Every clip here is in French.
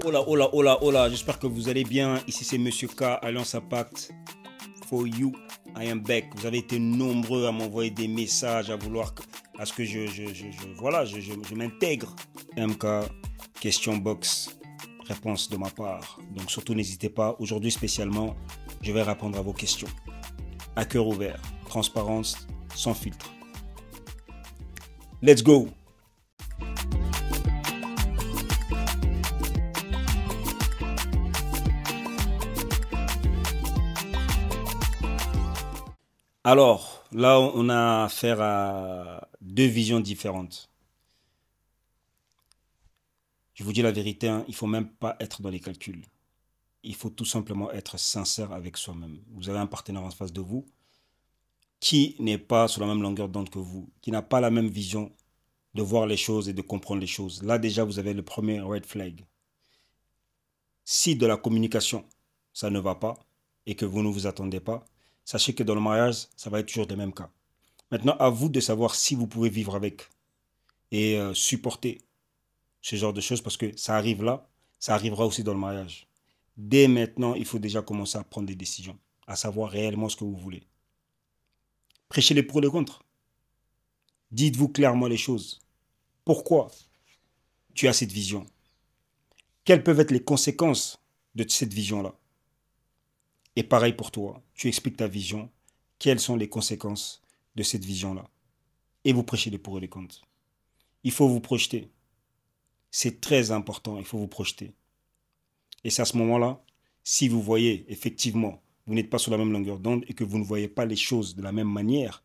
Hola, hola, hola, hola, j'espère que vous allez bien. Ici c'est Monsieur K, Alliance Impact. For you, I am back. Vous avez été nombreux à m'envoyer des messages, à vouloir à ce que je m'intègre. MK, question box, réponse de ma part. Donc surtout n'hésitez pas, aujourd'hui spécialement, je vais répondre à vos questions. À cœur ouvert, transparence, sans filtre. Let's go! Alors, là, on a affaire à deux visions différentes. Je vous dis la vérité, hein, il ne faut même pas être dans les calculs. Il faut tout simplement être sincère avec soi-même. Vous avez un partenaire en face de vous qui n'est pas sur la même longueur d'onde que vous, qui n'a pas la même vision de voir les choses et de comprendre les choses. Là, déjà, vous avez le premier red flag. Si de la communication, ça ne va pas et que vous ne vous attendez pas, sachez que dans le mariage, ça va être toujours le même cas. Maintenant, à vous de savoir si vous pouvez vivre avec et supporter ce genre de choses parce que ça arrive là, ça arrivera aussi dans le mariage. Dès maintenant, il faut déjà commencer à prendre des décisions, à savoir réellement ce que vous voulez. Prêchez les pour et les contre. Dites-vous clairement les choses. Pourquoi tu as cette vision? Quelles peuvent être les conséquences de cette vision-là? Et pareil pour toi, tu expliques ta vision. Quelles sont les conséquences de cette vision-là? Et vous prêchez les pour et les contre. Il faut vous projeter. C'est très important, il faut vous projeter. Et c'est à ce moment-là, si vous voyez effectivement, vous n'êtes pas sur la même longueur d'onde et que vous ne voyez pas les choses de la même manière,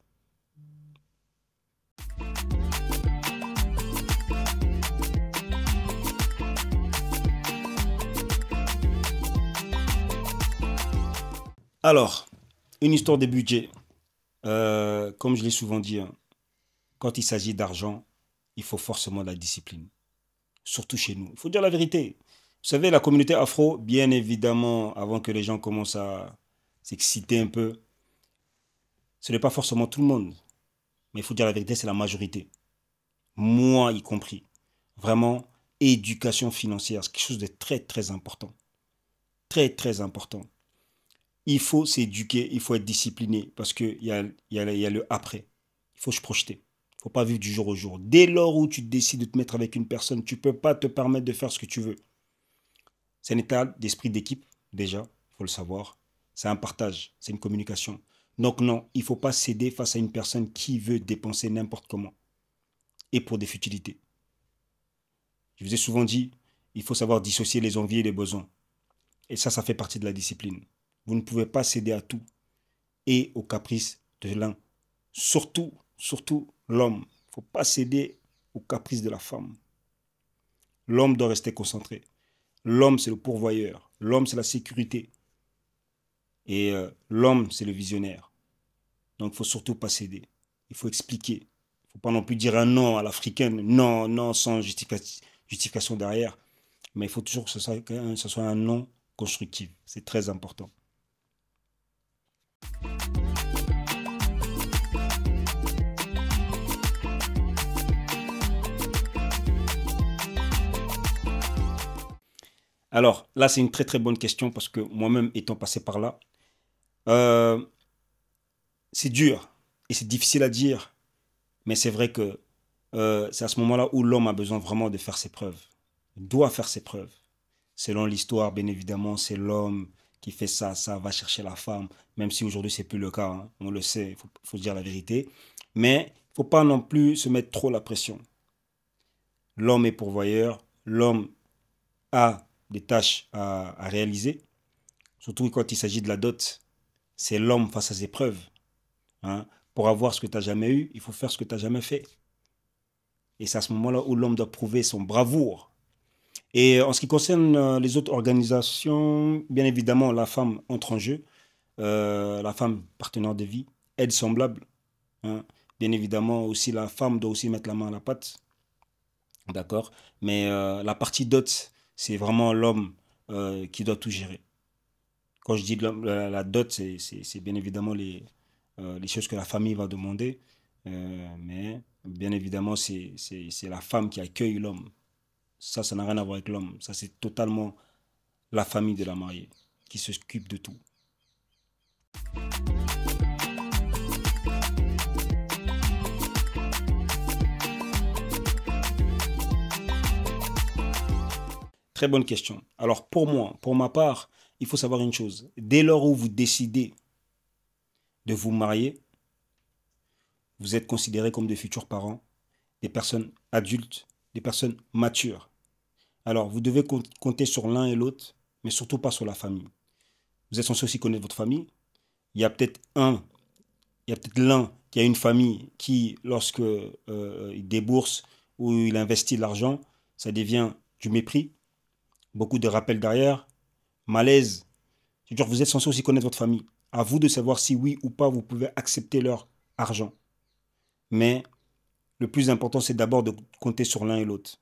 alors, une histoire de budget. Comme je l'ai souvent dit, hein, quand il s'agit d'argent, il faut forcément de la discipline. Surtout chez nous. Il faut dire la vérité. Vous savez, la communauté afro, bien évidemment, avant que les gens commencent à s'exciter un peu, ce n'est pas forcément tout le monde. Mais il faut dire la vérité, c'est la majorité. Moi y compris. Vraiment, éducation financière, c'est quelque chose de très, très important. Très, très important. Il faut s'éduquer, il faut être discipliné parce qu'il y a le après. Il faut se projeter. Il ne faut pas vivre du jour au jour. Dès lors où tu décides de te mettre avec une personne, tu ne peux pas te permettre de faire ce que tu veux. C'est un état d'esprit d'équipe, déjà, il faut le savoir. C'est un partage, c'est une communication. Donc non, il ne faut pas céder face à une personne qui veut dépenser n'importe comment et pour des futilités. Je vous ai souvent dit, il faut savoir dissocier les envies et les besoins. Et ça fait partie de la discipline. Vous ne pouvez pas céder à tout et aux caprices de l'un. Surtout l'homme. Il ne faut pas céder aux caprices de la femme. L'homme doit rester concentré. L'homme, c'est le pourvoyeur. L'homme, c'est la sécurité. Et l'homme, c'est le visionnaire. Donc, il ne faut surtout pas céder. Il faut expliquer. Il ne faut pas non plus dire un non à l'africaine. Non, non, sans justification derrière. Mais il faut toujours que ce soit un non constructif. C'est très important. Alors, là, c'est une très très bonne question parce que moi-même, étant passé par là, euh, c'est dur et c'est difficile à dire, mais c'est vrai que c'est à ce moment-là où l'homme a besoin vraiment de faire ses preuves. Il doit faire ses preuves. Selon l'histoire, bien évidemment, c'est l'homme qui fait ça, va chercher la femme, même si aujourd'hui, c'est plus le cas, hein, on le sait, faut dire la vérité. Mais il ne faut pas non plus se mettre trop la pression. L'homme est pourvoyeur, l'homme a des tâches à réaliser, surtout quand il s'agit de la dot. C'est l'homme face à ses preuves. Hein. Pour avoir ce que tu n'as jamais eu, il faut faire ce que tu n'as jamais fait. Et c'est à ce moment-là où l'homme doit prouver son bravoure. Et en ce qui concerne les autres organisations, bien évidemment, la femme entre en jeu. La femme partenaire de vie, aide semblable. Hein. Bien évidemment, aussi la femme doit aussi mettre la main à la pâte. D'accord. Mais la partie dot, c'est vraiment l'homme qui doit tout gérer. Quand je dis la dot, c'est bien évidemment les choses que la famille va demander. Mais bien évidemment, c'est la femme qui accueille l'homme. Ça n'a rien à voir avec l'homme. Ça, c'est totalement la famille de la mariée qui s'occupe de tout. Très bonne question. Alors pour moi, pour ma part, il faut savoir une chose. Dès lors où vous décidez de vous marier, vous êtes considérés comme des futurs parents, des personnes adultes, des personnes matures. Alors vous devez compter sur l'un et l'autre, mais surtout pas sur la famille. Vous êtes censé aussi connaître votre famille. Il y a peut-être l'un qui a une famille qui, lorsque il débourse ou il investit de l'argent, ça devient du mépris, beaucoup de rappels derrière, malaise. C'est-à-dire vous êtes censé aussi connaître votre famille. À vous de savoir si oui ou pas vous pouvez accepter leur argent. Mais le plus important, c'est d'abord de compter sur l'un et l'autre.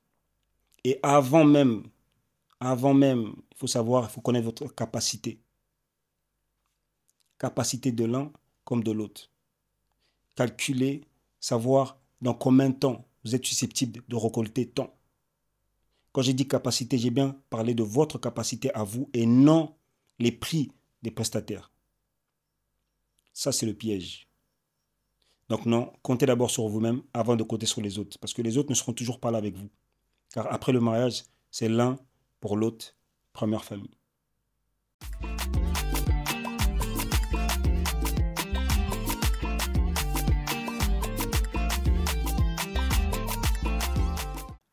Et avant même, il faut savoir, il faut connaître votre capacité. Capacité de l'un comme de l'autre. Calculer, savoir dans combien de temps vous êtes susceptible de récolter tant. Quand j'ai dit capacité, j'ai bien parlé de votre capacité à vous et non les prix des prestataires. Ça, c'est le piège. Donc non, comptez d'abord sur vous-même avant de compter sur les autres. Parce que les autres ne seront toujours pas là avec vous. Car après le mariage, c'est l'un pour l'autre, première famille.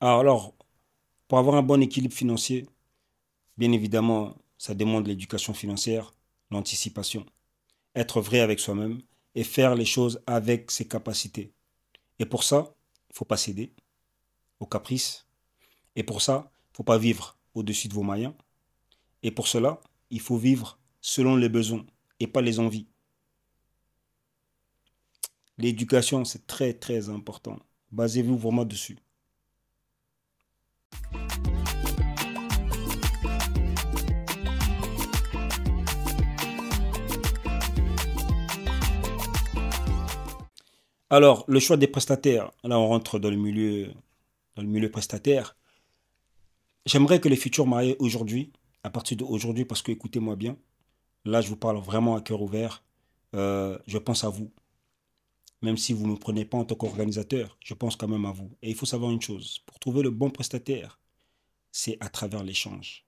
Alors, pour avoir un bon équilibre financier, bien évidemment, ça demande l'éducation financière, l'anticipation, être vrai avec soi-même et faire les choses avec ses capacités. Et pour ça, il ne faut pas céder aux caprices. Et pour ça, il ne faut pas vivre au-dessus de vos moyens. Et pour cela, il faut vivre selon les besoins et pas les envies. L'éducation, c'est très très important. Basez-vous vraiment dessus. Alors, le choix des prestataires. Là, on rentre dans le milieu prestataire. J'aimerais que les futurs mariés aujourd'hui, à partir d'aujourd'hui, parce que écoutez-moi bien, là, je vous parle vraiment à cœur ouvert, je pense à vous. Même si vous ne me prenez pas en tant qu'organisateur, je pense quand même à vous. Et il faut savoir une chose, pour trouver le bon prestataire, c'est à travers l'échange.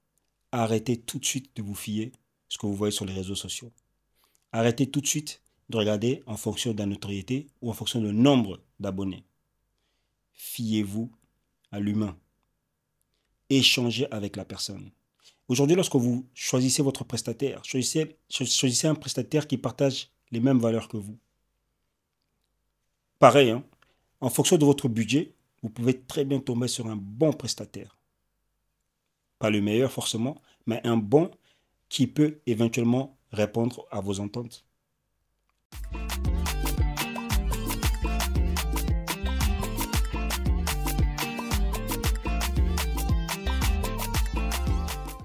Arrêtez tout de suite de vous fier à ce que vous voyez sur les réseaux sociaux. Arrêtez tout de suite de regarder en fonction de la notoriété ou en fonction du nombre d'abonnés. Fiez-vous à l'humain. Échangez avec la personne. Aujourd'hui, lorsque vous choisissez votre prestataire, choisissez un prestataire qui partage les mêmes valeurs que vous. Pareil, hein, en fonction de votre budget, vous pouvez très bien tomber sur un bon prestataire. Pas le meilleur forcément, mais un bon qui peut éventuellement répondre à vos attentes.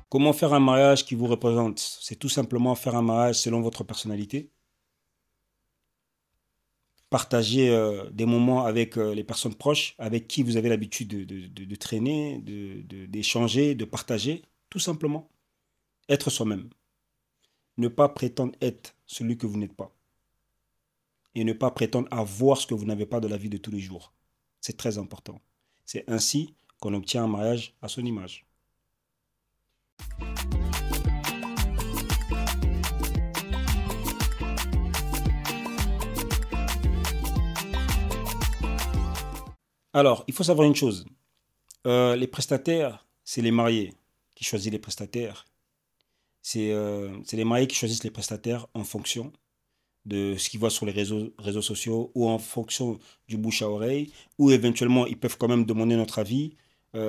Comment faire un mariage qui vous représente? C'est tout simplement faire un mariage selon votre personnalité. Partager des moments avec les personnes proches, avec qui vous avez l'habitude de traîner, d'échanger, de partager, tout simplement. Être soi-même. Ne pas prétendre être celui que vous n'êtes pas. Et ne pas prétendre avoir ce que vous n'avez pas de la vie de tous les jours. C'est très important. C'est ainsi qu'on obtient un mariage à son image. Alors, il faut savoir une chose. Les prestataires, c'est les mariés qui choisissent les prestataires. C'est les mariés qui choisissent les prestataires en fonction de ce qu'ils voient sur les réseaux sociaux ou en fonction du bouche à oreille, ou éventuellement, ils peuvent quand même demander notre avis.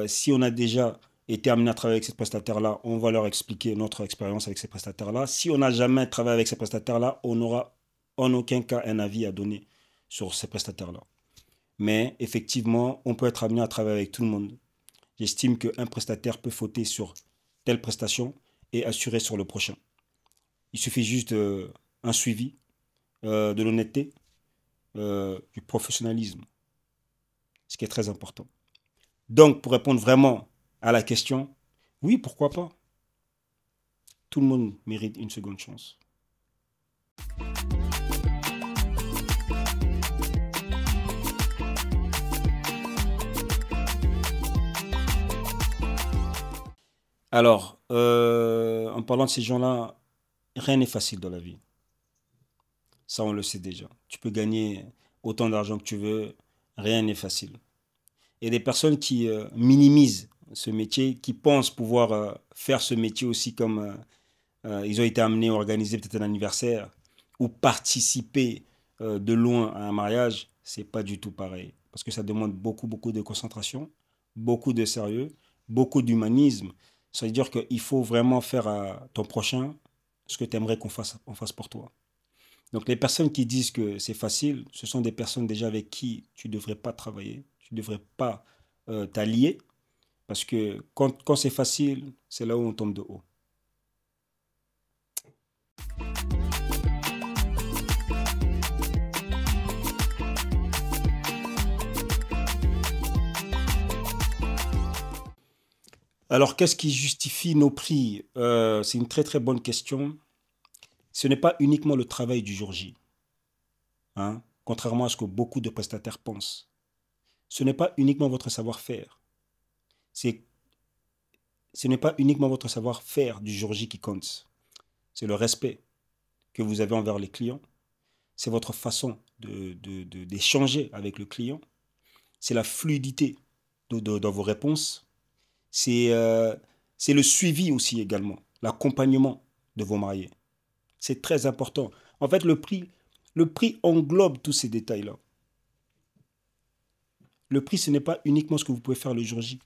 Si on a déjà été amené à travailler avec ces prestataires-là, on va leur expliquer notre expérience avec ces prestataires-là. Si on n'a jamais travaillé avec ces prestataires-là, on n'aura en aucun cas un avis à donner sur ces prestataires-là. Mais effectivement, on peut être amené à travailler avec tout le monde. J'estime qu'un prestataire peut fauter sur telle prestation et assurer sur le prochain. Il suffit juste un suivi, de l'honnêteté, du professionnalisme, ce qui est très important. Donc, pour répondre vraiment À la question, oui, pourquoi pas? Tout le monde mérite une seconde chance. Alors, en parlant de ces gens-là, rien n'est facile dans la vie. Ça, on le sait déjà. Tu peux gagner autant d'argent que tu veux, rien n'est facile. Il y a des personnes qui minimisent ce métier, qui pensent pouvoir faire ce métier aussi comme ils ont été amenés à organiser peut-être un anniversaire ou participer de loin à un mariage. C'est pas du tout pareil. Parce que ça demande beaucoup, beaucoup de concentration, beaucoup de sérieux, beaucoup d'humanisme. Ça veut dire qu'il faut vraiment faire à ton prochain ce que tu aimerais on fasse pour toi. Donc les personnes qui disent que c'est facile, ce sont des personnes déjà avec qui tu ne devrais pas travailler, tu ne devrais pas t'allier, parce que quand c'est facile, c'est là où on tombe de haut. Alors qu'est-ce qui justifie nos prix? C'est une très très bonne question. Ce n'est pas uniquement le travail du jour J, hein, contrairement à ce que beaucoup de prestataires pensent. Ce n'est pas uniquement votre savoir-faire. C'est, ce n'est pas uniquement votre savoir-faire du jour J qui compte. C'est le respect que vous avez envers les clients. C'est votre façon d'échanger avec le client. C'est la fluidité dans vos réponses. C'est c'est le suivi aussi également, l'accompagnement de vos mariés. C'est très important. En fait, le prix englobe tous ces détails-là. Le prix, ce n'est pas uniquement ce que vous pouvez faire le jour J.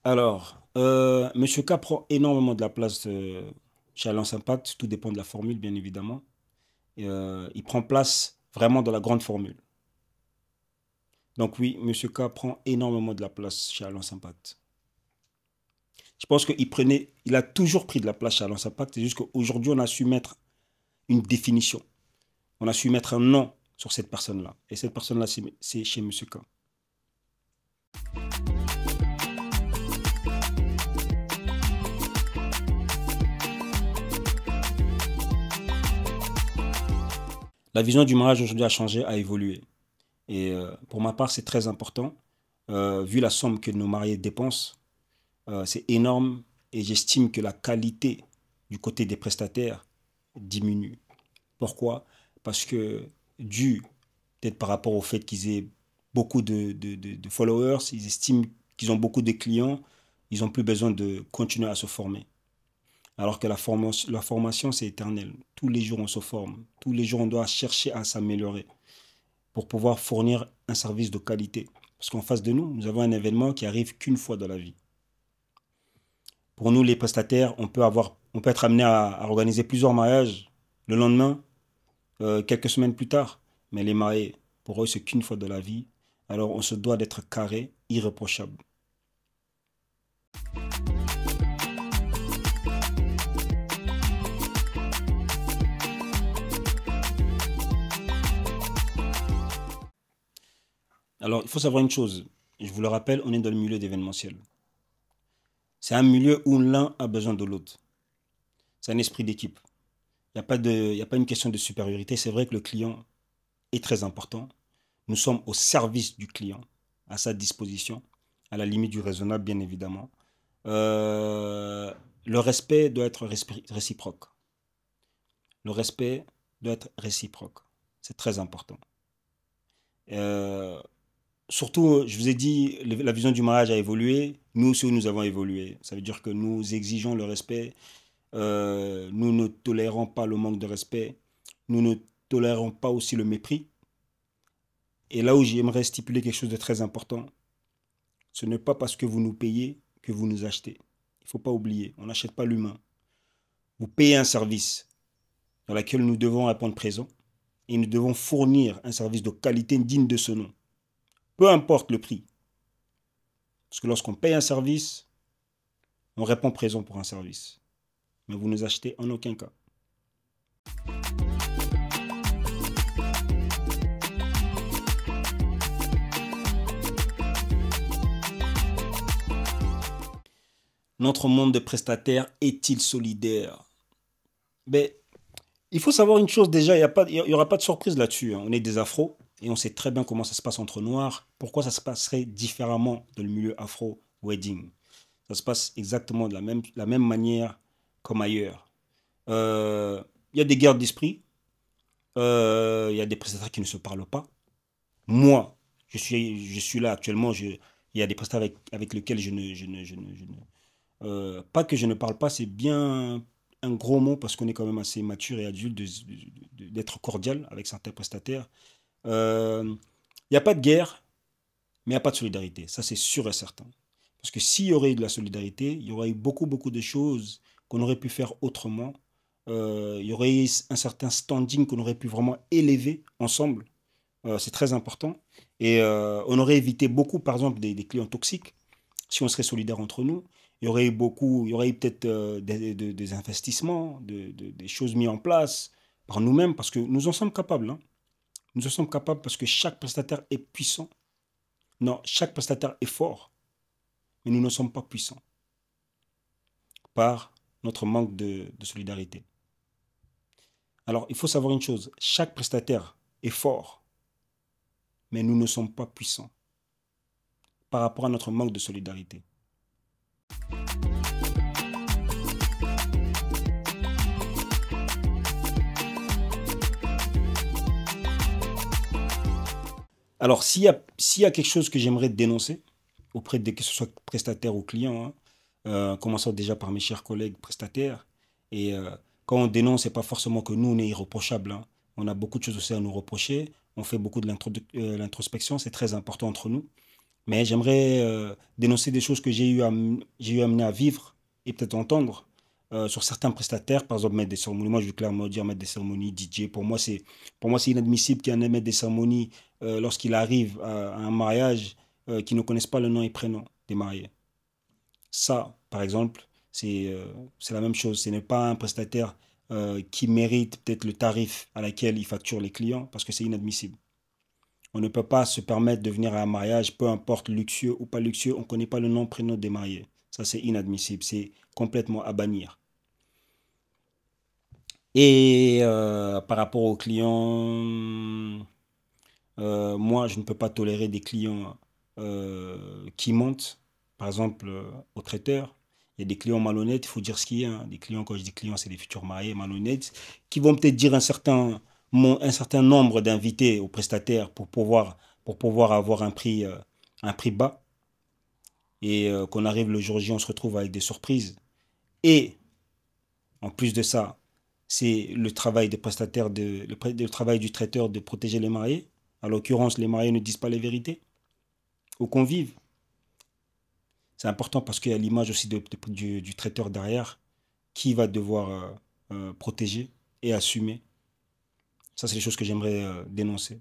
Alors, Monsieur K prend énormément de la place chez Alliance Impact. Tout dépend de la formule, bien évidemment. Il prend place vraiment dans la grande formule. Donc oui, Monsieur K prend énormément de la place chez Alliance Impact. Je pense il a toujours pris de la place chez Alliance Impact. C'est juste qu'aujourd'hui, on a su mettre une définition. On a su mettre un nom sur cette personne-là. Et cette personne-là, c'est chez Monsieur K. La vision du mariage aujourd'hui a changé, a évolué. Et pour ma part, c'est très important. Vu la somme que nos mariés dépensent, c'est énorme et j'estime que la qualité du côté des prestataires diminue. Pourquoi? Parce que dû peut-être par rapport au fait qu'ils aient beaucoup de followers, ils estiment qu'ils ont beaucoup de clients, ils n'ont plus besoin de continuer à se former. Alors que la formation, c'est éternel. Tous les jours, on se forme. Tous les jours, on doit chercher à s'améliorer pour pouvoir fournir un service de qualité. Parce qu'en face de nous, nous avons un événement qui arrive qu'une fois dans la vie. Pour nous, les prestataires, on peut être amené à organiser plusieurs mariages le lendemain, quelques semaines plus tard. Mais les mariés, pour eux, c'est qu'une fois dans la vie. Alors, on se doit d'être carré, irréprochable. Alors, il faut savoir une chose. Je vous le rappelle, on est dans le milieu d'événementiel. C'est un milieu où l'un a besoin de l'autre. C'est un esprit d'équipe. Il y a pas une question de supériorité. C'est vrai que le client est très important. Nous sommes au service du client, à sa disposition, à la limite du raisonnable, bien évidemment. Le respect doit être réciproque. Le respect doit être réciproque. C'est très important. Euh, Surtout, je vous ai dit, la vision du mariage a évolué. Nous aussi, nous avons évolué. Ça veut dire que nous exigeons le respect. Nous ne tolérons pas le manque de respect. Nous ne tolérons pas aussi le mépris. Et là où j'aimerais stipuler quelque chose de très important, ce n'est pas parce que vous nous payez que vous nous achetez. Il ne faut pas oublier, on n'achète pas l'humain. Vous payez un service dans lequel nous devons répondre présent et nous devons fournir un service de qualité digne de ce nom. Peu importe le prix. Parce que lorsqu'on paye un service, on répond présent pour un service. mais vous ne nous achetez en aucun cas. Notre monde de prestataires est-il solidaire? Ben, il faut savoir une chose déjà, il y aura pas de surprise là-dessus, hein. On est des afros et on sait très bien comment ça se passe entre noirs. Pourquoi ça se passerait différemment dans le milieu afro-wedding? Ça se passe exactement de la même manière comme ailleurs. Il y a des guerres d'esprit, il y a des prestataires qui ne se parlent pas. Moi, je suis là actuellement, il y a des prestataires avec lesquels pas que je ne parle pas, c'est bien un gros mot parce qu'on est quand même assez mature et adulte d'être cordial avec certains prestataires. Il n'y a pas de guerre, mais il n'y a pas de solidarité. Ça, c'est sûr et certain. Parce que s'il y aurait eu de la solidarité, il y aurait eu beaucoup de choses qu'on aurait pu faire autrement. Il y aurait eu un certain standing qu'on aurait pu vraiment élever ensemble. C'est très important. Et on aurait évité beaucoup, par exemple, des clients toxiques si on serait solidaires entre nous. Il y aurait eu peut-être des investissements, des choses mises en place par nous-mêmes, parce que nous en sommes capables, hein. Nous en sommes capables parce que chaque prestataire est puissant. Non, chaque prestataire est fort, mais nous ne sommes pas puissants par notre manque de solidarité. Alors, il faut savoir une chose, chaque prestataire est fort, mais nous ne sommes pas puissants par rapport à notre manque de solidarité. Alors, s'il y a quelque chose que j'aimerais dénoncer auprès de que ce soit prestataire ou client, hein, commençant déjà par mes chers collègues prestataires, et quand on dénonce, c'est pas forcément que nous, on est irréprochable, hein. On a beaucoup de choses aussi à nous reprocher. On fait beaucoup de l'introspection, c'est très important entre nous. Mais j'aimerais dénoncer des choses que j'ai eu amené à vivre et peut-être entendre sur certains prestataires, par exemple, mettre des cérémonies. Moi, je veux clairement dire mettre des cérémonies, DJ. Pour moi, c'est inadmissible qu'il y en ait mettre des cérémonies lorsqu'il arrive à un mariage qui ne connaissent pas le nom et prénom des mariés. Ça, par exemple, c'est la même chose. Ce n'est pas un prestataire qui mérite peut-être le tarif à laquelle il facture les clients parce que c'est inadmissible. On ne peut pas se permettre de venir à un mariage, peu importe luxueux ou pas luxueux, on ne connaît pas le nom, prénom des mariés. Ça, c'est inadmissible, c'est complètement à bannir. Et par rapport aux clients, moi, je ne peux pas tolérer des clients qui mentent, par exemple, au traiteur. Il y a des clients malhonnêtes, il faut dire ce qu'il y a, hein. Des clients, quand je dis clients, c'est des futurs mariés malhonnêtes, qui vont peut-être dire un certain nombre d'invités aux prestataires pour pouvoir avoir un prix bas. Et qu'on arrive le jour J, on se retrouve avec des surprises. Et en plus de ça, c'est le travail des prestataires, le travail du traiteur de protéger les mariés. En l'occurrence, les mariés ne disent pas les vérités aux convives. C'est important parce qu'il y a l'image aussi du traiteur derrière qui va devoir protéger et assumer. Ça, c'est les choses que j'aimerais dénoncer.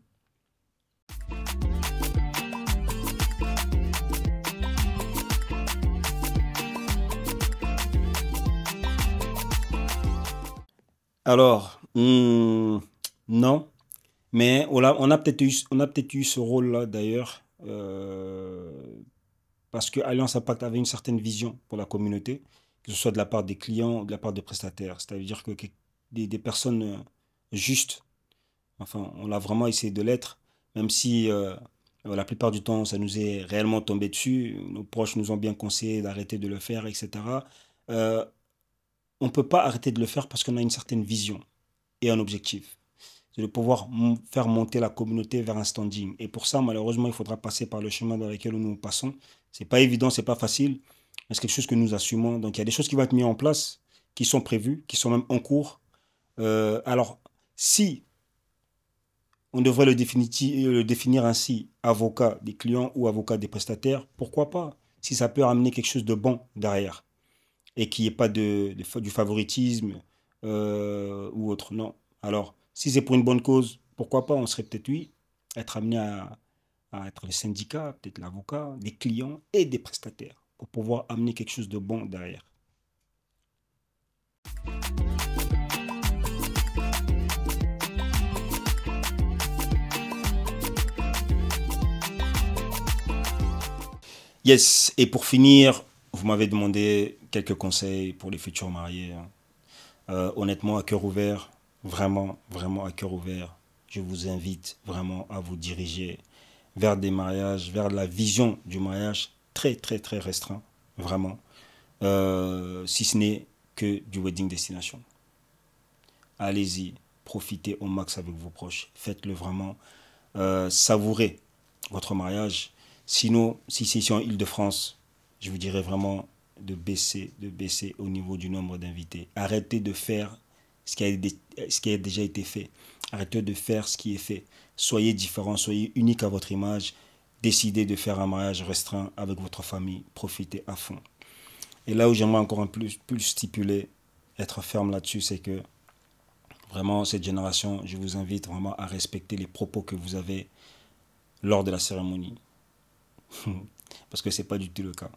Alors, non, mais on a peut-être eu ce rôle-là d'ailleurs, parce que Alliance Impact avait une certaine vision pour la communauté, que ce soit de la part des clients ou de la part des prestataires. C'est-à-dire que des personnes justes, enfin, on a vraiment essayé de l'être, même si la plupart du temps, ça nous est réellement tombé dessus. Nos proches nous ont bien conseillé d'arrêter de le faire, etc. Euh, on ne peut pas arrêter de le faire parce qu'on a une certaine vision et un objectif. C'est de pouvoir faire monter la communauté vers un standing. Et pour ça, malheureusement, il faudra passer par le chemin dans lequel nous passons. C'est pas évident, c'est pas facile, mais c'est quelque chose que nous assumons. Donc il y a des choses qui vont être mises en place, qui sont prévues, qui sont même en cours. Alors, si on devrait le définir ainsi, avocat des clients ou avocat des prestataires, pourquoi pas? Si ça peut ramener quelque chose de bon derrière et qu'il n'y ait pas du favoritisme ou autre. Non. Alors, si c'est pour une bonne cause, pourquoi pas? On serait peut-être, oui, être amené à être le syndicat, peut-être l'avocat, des clients et des prestataires pour pouvoir amener quelque chose de bon derrière. Yes, et pour finir, vous m'avez demandé quelques conseils pour les futurs mariés. Honnêtement, à cœur ouvert, vraiment, vraiment à cœur ouvert, je vous invite vraiment à vous diriger vers des mariages, vers la vision du mariage très, très, très restreint, vraiment, si ce n'est que du wedding destination. Allez-y, profitez au max avec vos proches, faites-le vraiment, savourez votre mariage. Sinon, si c'est ici en Île-de-France, je vous dirais vraiment de baisser au niveau du nombre d'invités. Arrêtez de faire ce qui a déjà été fait. Arrêtez de faire ce qui est fait. Soyez différents, soyez uniques à votre image. Décidez de faire un mariage restreint avec votre famille. Profitez à fond. Et là où j'aimerais encore un plus stipuler, être ferme là-dessus, c'est que vraiment, cette génération, je vous invite vraiment à respecter les propos que vous avez lors de la cérémonie. Parce que ce n'est pas du tout le cas.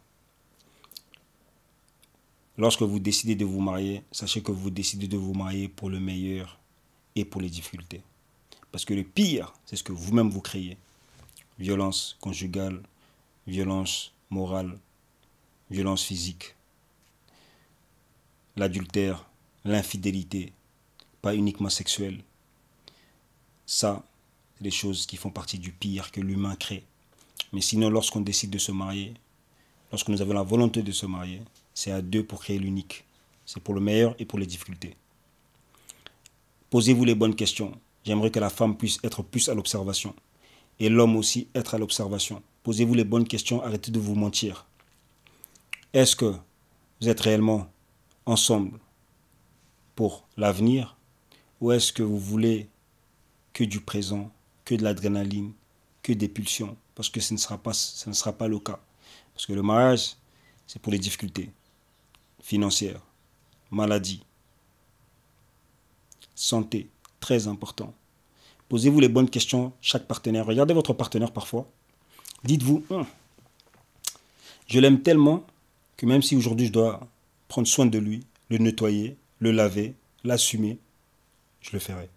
Lorsque vous décidez de vous marier, sachez que vous décidez de vous marier pour le meilleur et pour les difficultés. Parce que le pire, c'est ce que vous-même vous créez. Violence conjugale, violence morale, violence physique, l'adultère, l'infidélité, pas uniquement sexuelle. Ça, c'est des choses qui font partie du pire que l'humain crée. Mais sinon, lorsqu'on décide de se marier, lorsque nous avons la volonté de se marier, c'est à deux pour créer l'unique. C'est pour le meilleur et pour les difficultés. Posez-vous les bonnes questions. J'aimerais que la femme puisse être plus à l'observation. Et l'homme aussi être à l'observation. Posez-vous les bonnes questions, arrêtez de vous mentir. Est-ce que vous êtes réellement ensemble pour l'avenir? Ou est-ce que vous voulez que du présent, que de l'adrénaline, que des pulsions? Parce que ce ne sera pas le cas. Parce que le mariage, c'est pour les difficultés financières, maladie, santé, très important. Posez-vous les bonnes questions, chaque partenaire. Regardez votre partenaire parfois. Dites-vous, je l'aime tellement que même si aujourd'hui je dois prendre soin de lui, le nettoyer, le laver, l'assumer, je le ferai.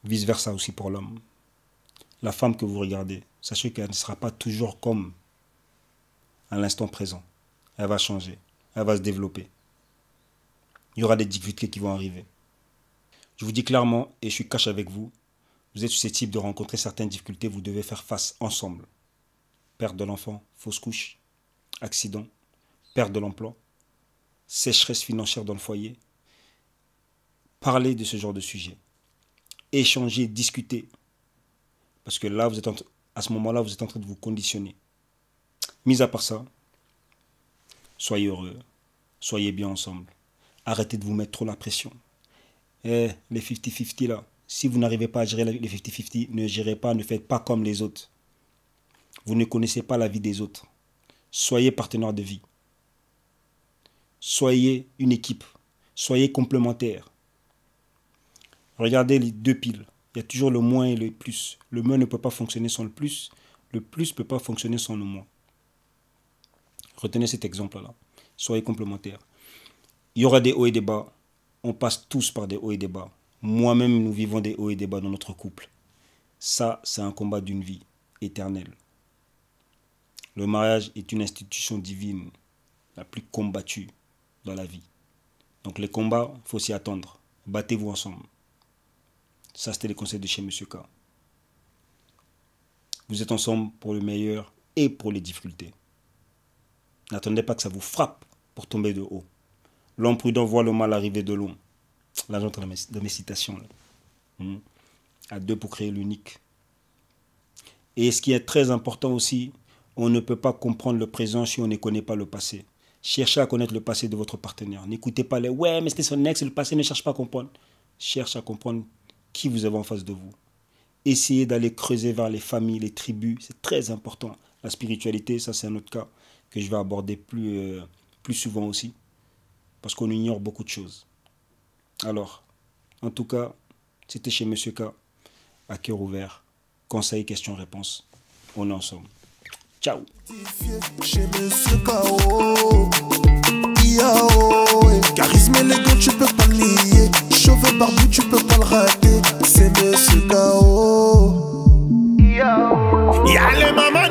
Vice-versa aussi pour l'homme. La femme que vous regardez, sachez qu'elle ne sera pas toujours comme à l'instant présent. Elle va changer, elle va se développer. Il y aura des difficultés qui vont arriver. Je vous dis clairement, et je suis cash avec vous, vous êtes susceptible de rencontrer certaines difficultés, vous devez faire face ensemble. Perte de l'enfant, fausse couche, accident, perte de l'emploi, sécheresse financière dans le foyer. Parlez de ce genre de sujet. Échanger, discuter. Parce que là, à ce moment-là, vous êtes en train de vous conditionner. Mis à part ça, soyez heureux, soyez bien ensemble. Arrêtez de vous mettre trop la pression. Les 50-50 là, si vous n'arrivez pas à gérer les 50-50, ne gérez pas, ne faites pas comme les autres. Vous ne connaissez pas la vie des autres. Soyez partenaire de vie. Soyez une équipe. Soyez complémentaires. Regardez les deux piles. Il y a toujours le moins et le plus. Le moins ne peut pas fonctionner sans le plus. Le plus ne peut pas fonctionner sans le moins. Retenez cet exemple-là. Soyez complémentaires. Il y aura des hauts et des bas. On passe tous par des hauts et des bas. Moi-même, nous vivons des hauts et des bas dans notre couple. Ça, c'est un combat d'une vie éternelle. Le mariage est une institution divine, la plus combattue dans la vie. Donc les combats, il faut s'y attendre. Battez-vous ensemble. Ça, c'était les conseils de chez Monsieur K. Vous êtes ensemble pour le meilleur et pour les difficultés. N'attendez pas que ça vous frappe pour tomber de haut. L'homme prudent voit le mal arriver de long. Là, j'entends de mes citations. Là. À deux pour créer l'unique. Et ce qui est très important aussi, on ne peut pas comprendre le présent si on ne connaît pas le passé. Cherchez à connaître le passé de votre partenaire. N'écoutez pas les « ouais, mais c'était son ex, le passé, ne cherche pas à comprendre ». Cherche à comprendre qui vous avez en face de vous. Essayez d'aller creuser vers les familles, les tribus, c'est très important. La spiritualité, ça c'est un autre cas que je vais aborder plus souvent aussi. Parce qu'on ignore beaucoup de choses. Alors, en tout cas, c'était chez Monsieur K, à cœur ouvert. Conseils, questions, réponses. On est ensemble. Ciao. Chez Monsieur K, Charisme élégant, tu peux pas le nier. Chauve barbu, tu peux pas le rater. C'est Monsieur K.O. Y'a les mamans